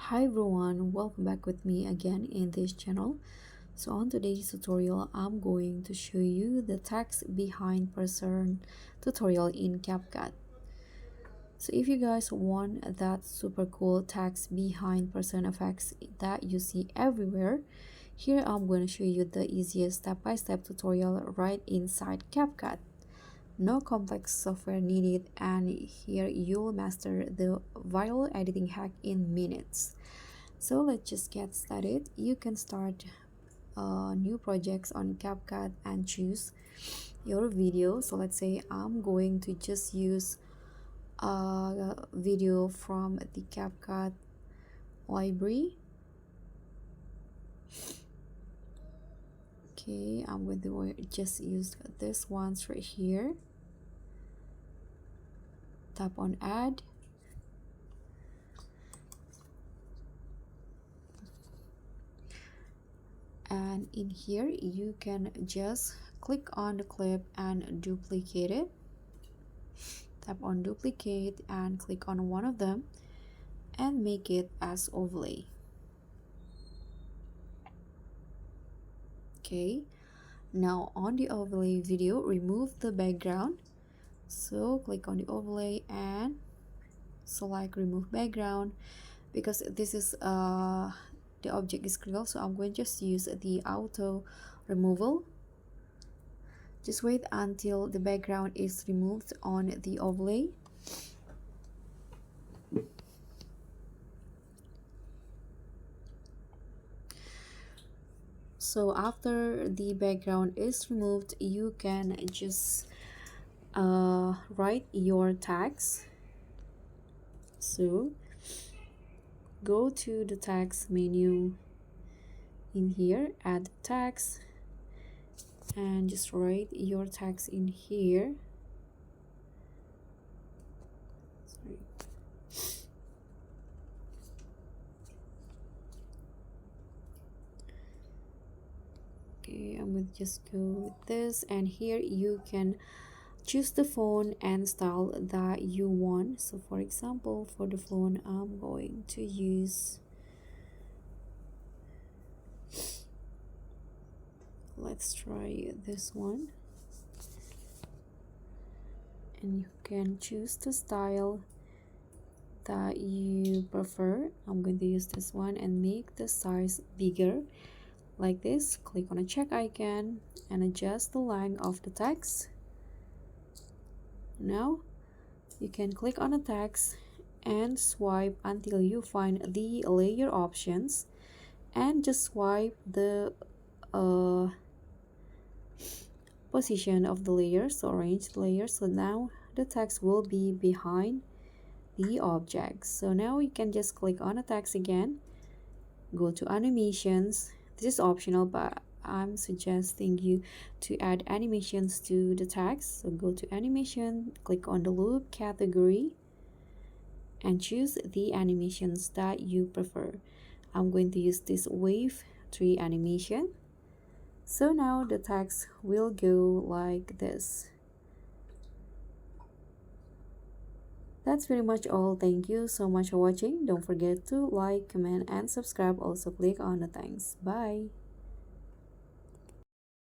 Hi everyone, welcome back with me again in this channel. So on today's tutorial, I'm going to show you the text behind person tutorial in CapCut. So if you guys want that super cool text behind person effects that you see everywhere, here I'm going to show you the easiest step-by-step tutorial right inside CapCut. No complex software needed, and here you'll master the viral editing hack in minutes. So let's just get started. You can start new projects on CapCut and choose your video. So let's say I'm going to just use a video from the CapCut library. Okay, I'm going to just use this one right here. Tap on add. And in here you can just click on the clip and duplicate it. Tap on duplicate and click on one of them and make it as overlay. Okay, now on the overlay video, remove the background. So click on the overlay and select remove background. Because this is the object is real, so I'm going to just use the auto removal. Just wait until the background is removed on the overlay. So after the background is removed, you can just write your tags. So go to the text menu in here, add text, and just write your text in here. Sorry. Okay, I'm going to just go with this, and here you can choose the font and style that you want. So for example, for the font, I'm going to use, let's try this one, and you can choose the style that you prefer. I'm going to use this one and make the size bigger like this. Click on a check icon and adjust the length of the text. Now you can click on the text and swipe until you find the layer options, and just swipe the position of the layers, so arrange the layers. So now the text will be behind the object. So now you can just click on the text again, go to animations. This is optional, but I'm suggesting you to add animations to the text. So go to animation, click on the loop category and choose the animations that you prefer. I'm going to use this wave 3 animation. So now the text will go like this. That's pretty much all. Thank you so much for watching. Don't forget to like, comment, and subscribe. Also click on the thanks. Bye.